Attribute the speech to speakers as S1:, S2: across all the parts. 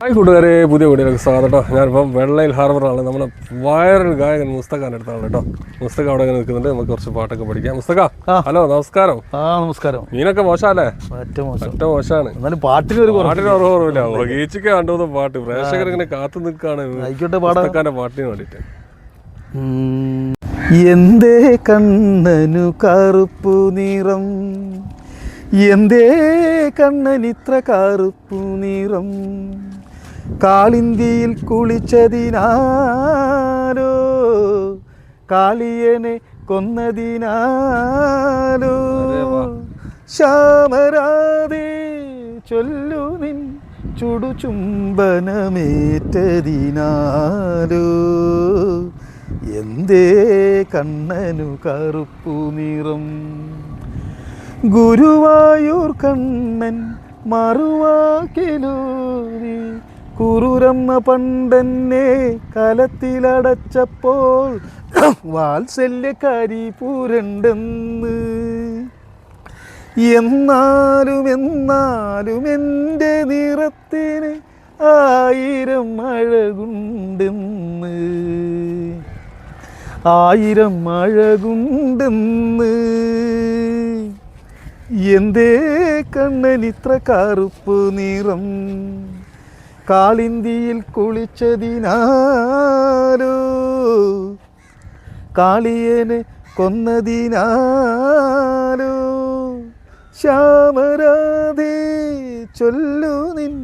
S1: Hi കൂട്ടുകാരെ, പുതിയ വീഡിയോയിലേക്ക് സ്വാഗതം കേട്ടോ. ഞാനിപ്പം വെള്ളയിൽ ഹാർബറാണ്. നമ്മുടെ വൈറൽ ഗായകൻ മുസ്തഖാൻ്റെ അടുത്താണ് കേട്ടോ. മുസ്തഖ അവിടെ ഇങ്ങനെ നിൽക്കുന്നുണ്ട്. നമുക്ക് കുറച്ച് പാട്ടൊക്കെ പഠിക്കാം. മുസ്തഖ, ഹലോ, നമസ്കാരം.
S2: നമസ്കാരം.
S1: മീനൊക്കെ മോശമല്ലേ?
S2: ഒറ്റ
S1: മോശമാണ്.
S2: എന്നാലും പാട്ടിന് ഒരു
S1: കുറവില്ല. ഗീച്ചിക്ക് കണ്ടുപോകുന്ന പാട്ട് പ്രേക്ഷകർ ഇങ്ങനെ കാത്തു നിൽക്കുകയാണ് മുസ്തഖാൻ്റെ പാട്ടിന് വേണ്ടിയിട്ട്.
S2: എന്തേ കണ്ണനു കറുപ്പു നിറം, എന്തേ കണ്ണനിത്ര കറുപ്പു നിറം, കാളിന്തിയിൽ കുളിച്ചതിനാലോ, കാളിയനെ കൊന്നതിനാലോ, ശ്യാമരാധേ ചൊല്ലു നിൻ ചുടുചുംബനമേറ്റതിനാലോ, എന്തേ കണ്ണനു കറുപ്പു നിറം. ഗുരുവായൂർ കണ്ണൻ മറുവാക്കിലൂരി കുറുരമ്മ പണ്ടെന്നെ കലത്തിലടച്ചപ്പോൾ വാത്സല്യക്കാരി പൂരണ്ടെന്ന്. എന്നാലും എൻ്റെ നിറത്തിന് 1000 അഴകുണ്ടെന്ന്, 1000 അഴകുണ്ടെന്ന്. എന്തേ കണ്ണനിത്ര കറുപ്പ് നിറം, കാളിന്തിയിൽ കുളിച്ചതിനാലോ, കാളിയനെ കൊന്നതിനാലോ, ശ്യാമരാധേ ചൊല്ലു നിൻ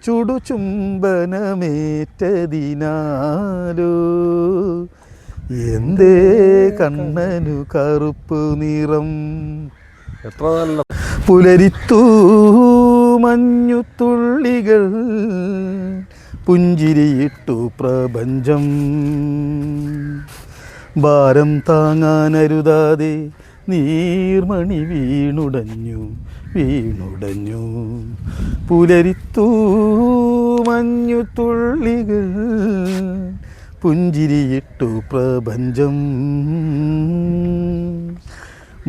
S2: ചുടുചുംബനമേറ്റതിനാലോ, എന്തേ കണ്ണനു കറുപ്പ് നിറം.
S1: എത്ര നല്ല
S2: പുലരിത്തൂ മഞ്ഞുതുള്ളികൾ പുഞ്ചിരിയിട്ടു പ്രപഞ്ചം, ഭാരം താങ്ങാനരുതാതെ നീർമണി വീണുടഞ്ഞു വീണുടഞ്ഞു. പുലരിത്തൂ മഞ്ഞുതുള്ളികൾ പുഞ്ചിരിയിട്ടു പ്രപഞ്ചം,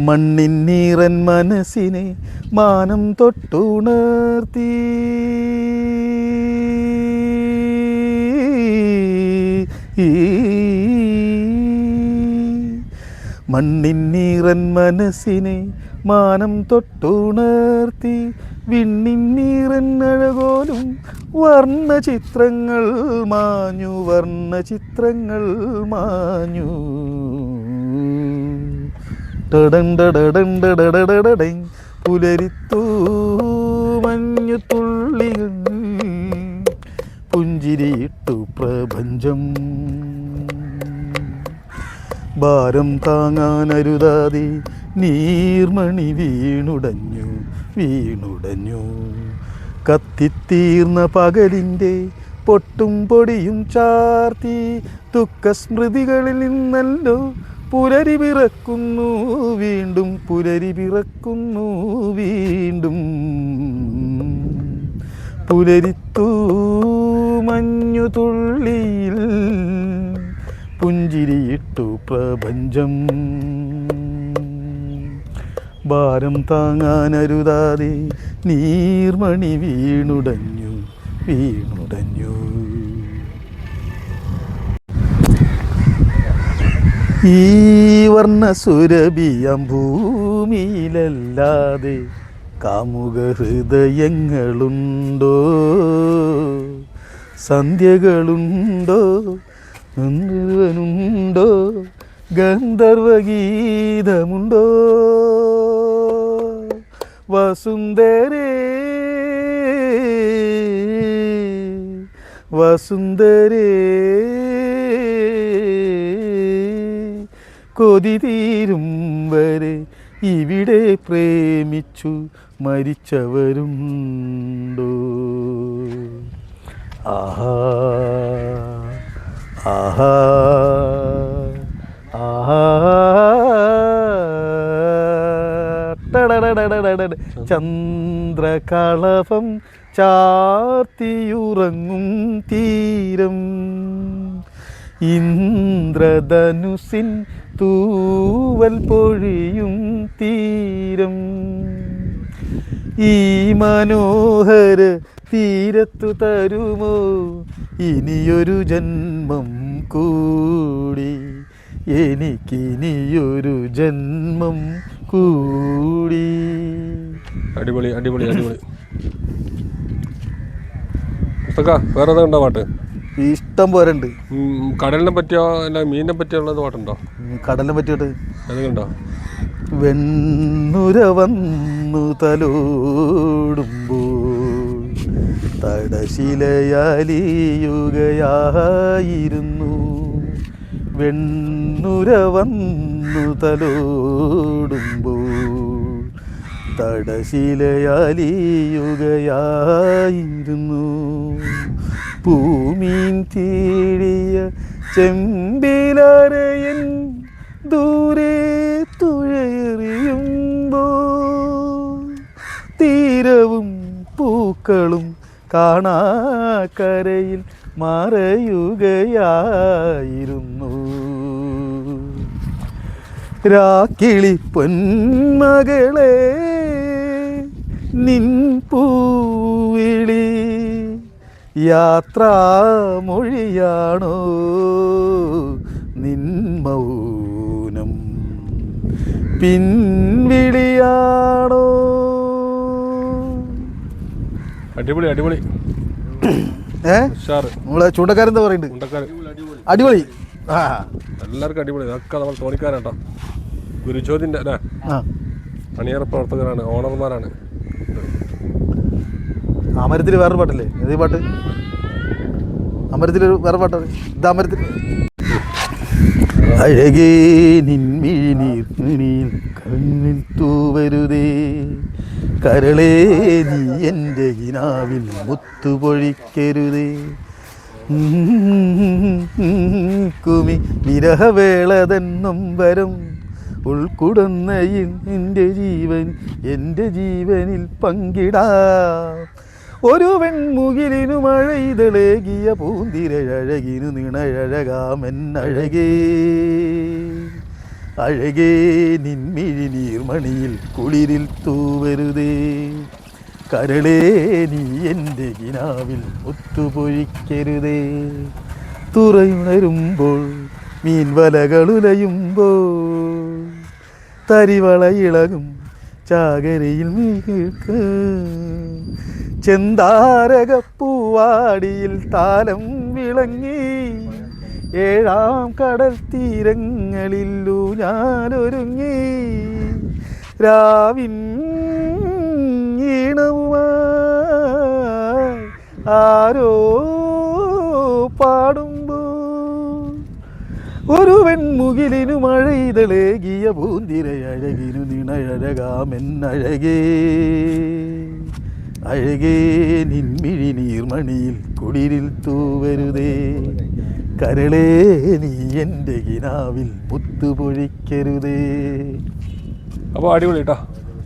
S2: മണ്ണിന്നീറൻ മനസ്സിനെ മാനം തൊട്ടുണർത്തി, മണ്ണിന്നീറൻ മനസ്സിനെ മാനം തൊട്ടുണർത്തി, വിണ്ണിന്നീറൻ അഴകോലും വർണ്ണചിത്രങ്ങൾ മാഞ്ഞു, വർണ്ണചിത്രങ്ങൾ മാഞ്ഞു. പുലരിത്തൂ മഞ്ഞുതുള്ളികൾ പുഞ്ചിരിയിട്ടു പ്രപഞ്ചം, ഭാരം താങ്ങാനരുതാതെ നീർമണി വീണുടഞ്ഞു വീണുടഞ്ഞു. കത്തിത്തീർന്ന പകലിൻ്റെ പൊട്ടും പൊടിയും ചാർത്തി, ദുഃഖസ്മൃതികളിൽ നിന്നല്ലോ പുലരി പിറക്കുന്നു വീണ്ടും, പുലരി പിറക്കുന്നു വീണ്ടും. പുലരിത്തൂ മഞ്ഞുതുള്ളിയിൽ പുഞ്ചിരിയിട്ടു പ്രപഞ്ചം, ഭാരം താങ്ങാനരുതാതെ നീർമണി വീണുടഞ്ഞു വീണുടഞ്ഞു. ഈ വർണ്ണസുരഭിയം ഭൂമിയിലല്ലാതെ കാമുക ഹൃദയങ്ങളുണ്ടോ, സന്ധ്യകളുണ്ടോ, നന്ദനുണ്ടോ, ഗന്ധർവഗീതമുണ്ടോ. വസുന്ധരേ വസുന്ധരേ കൊതി തീരും വരെ ഇവിടെ പ്രേമിച്ചു മരിച്ചവരുണ്ടോ. ആഹാ ആഹാ ആഹാ. ചന്ദ്രകളഭം ചാർത്തിയുറങ്ങും തീരം, ഇന്ദ്രധനുസിൻ തൂവൽ പൊഴിയും തീരം, ഈ മനോഹര തീരത്തു തരുമോ ഇനിയൊരു ജന്മം കൂടി, എനിക്കിനിയൊരു ജന്മം കൂടി.
S1: അടിപൊളി അടിപൊളി അടിപൊളി. മുസ്തക്ക വേറെ ഏതാ പാട്ട്?
S2: ഇഷ്ടം പോലെ ഉണ്ട്.
S1: കടലിനെ പറ്റിയോ അല്ല മീനിനെ പറ്റിയുള്ളത് പാട്ടുണ്ടോ?
S2: കടലിനെ പറ്റിയിട്ട്
S1: ഏതൊക്കെയുണ്ടോ?
S2: വെണ്ണുര വന്നു തലോടുമ്പോൾ തടശിലയാലിയുകയായിരുന്നു. വെണ്ണുര വന്നു തലോടുമ്പോൾ തടശിലയാലിയുകയായിരുന്നു. ഭൂമീൻ തീടിയ ചെമ്പിലരയൻ ദൂരെ തുഴയെറിയുമ്പോൾ തീരവും പൂക്കളും കാണാക്കരയിൽ മറയുകയായിരുന്നു. രാക്കിളി പൊന്മകളെ നിൻ പൂവിളി യാത്രാമൊഴിയാണോ നിൻ മൗനം പിൻവിളിയാണോ?
S1: അടിപൊളി അടിപൊളി.
S2: നമ്മളെ ചൂണ്ടക്കാരെന്താ പറയുന്നുണ്ട്? അടിപൊളി.
S1: എല്ലാവർക്കും അടിപൊളി. അതൊക്കെ നമ്മൾ തോണിക്കാരാട്ടോ. ഗുരുജ്യോതിൻ്റെ അല്ലേ, അണിയറ പ്രവർത്തകരാണ്, ഓണർമാരാണ്.
S2: അമരത്തിൽ വേറൊരു പാട്ടല്ലേ? ഏതേ പാട്ട്? അമരത്തിൽ വേറെ പാട്ടാണ് ഇത്. അമരത്തിൽ അഴകേ നിൻമിഴിനീർ കണ്ണിൽ തൂവരുതേ, കരളേ നീ എൻ്റെ കിനാവിൽ മുത്തുപൊഴിക്കരുതേ. കുമി വിരഹവേളതെന്നും വരും ഉൾക്കുടന്നയിൽ എൻ്റെ ജീവനിൽ പങ്കിടാം. ഒരു വെൺമുകിലിനു മഴയിതളേകിയ പൂന്തിരഴകിനു നിണഴകാമെന്നഴകേ. അഴകേ നിൻമിഴി നീർമണിയിൽ കുളിരിൽ തൂവരുതേ, കരളേ നീ എൻ്റെ കിനാവിൽ ഒത്തുപൊഴിക്കരുതേ. തുറയുണരുമ്പോൾ മീൻവലകളുലയുമ്പോൾ തരിവളയിളകും ചാകരയിൽ നീ കേൾക്കും. ചെന്താരകപ്പൂവാടിയിൽ താലം വിളങ്ങി ഏഴാം കടൽ തീരങ്ങളിൽ ഊഞ്ഞാലൊരുങ്ങി രാവിൻ ഈണവുമായി ആരോ പാടുമ്പോൾ ഒരു വെൺമുകിലിനു മഴയിതളേകിയ പൂന്തിരഴകിനു നിണഴകാമെന്നഴകേ. അഴകേ നിൻമിഴി നീർമണിയിൽ കുളിരിൽ തൂവരുതേ, കരളേ നീ എൻ്റെ കിനാവിൽ മുത്തുപൊഴിക്കരുതേ.
S1: അപ്പോൾ അടിപൊളി കേട്ടോ.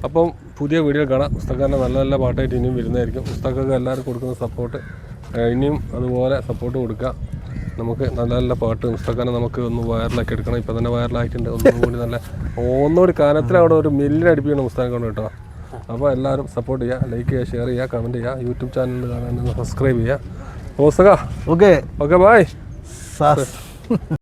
S1: അപ്പം പുതിയ വീഡിയോ കാണാം. മുസ്തഖാൻ്റെ നല്ല നല്ല പാട്ടായിട്ട് ഇനിയും വരുന്നതായിരിക്കും. മുസ്തഖക്ക് എല്ലാവരും കൊടുക്കുന്ന സപ്പോർട്ട് ഇനിയും അതുപോലെ സപ്പോർട്ട് കൊടുക്കുക. നമുക്ക് നല്ല നല്ല പാട്ട് മുസ്തഖാനെ നമുക്ക് ഒന്ന് വൈറലാക്കി എടുക്കണം. ഇപ്പം തന്നെ വൈറലായിട്ടുണ്ട്. ഒന്നുകൂടി ഒന്നുകൂടി കാലത്തിൽ അവിടെ ഒരു മില്യൺ അടിപ്പിക്കണം മുസ്തഖാണ് കേട്ടോ. അപ്പോൾ എല്ലാവരും സപ്പോർട്ട് ചെയ്യുക, ലൈക്ക് ചെയ്യുക, ഷെയർ ചെയ്യുക, കമൻറ്റ് ചെയ്യുക. യൂട്യൂബ് ചാനൽ കാണാൻ സബ്സ്ക്രൈബ് ചെയ്യുക. മുസ്തഖ ഓക്കെ ഓക്കെ ബൈ.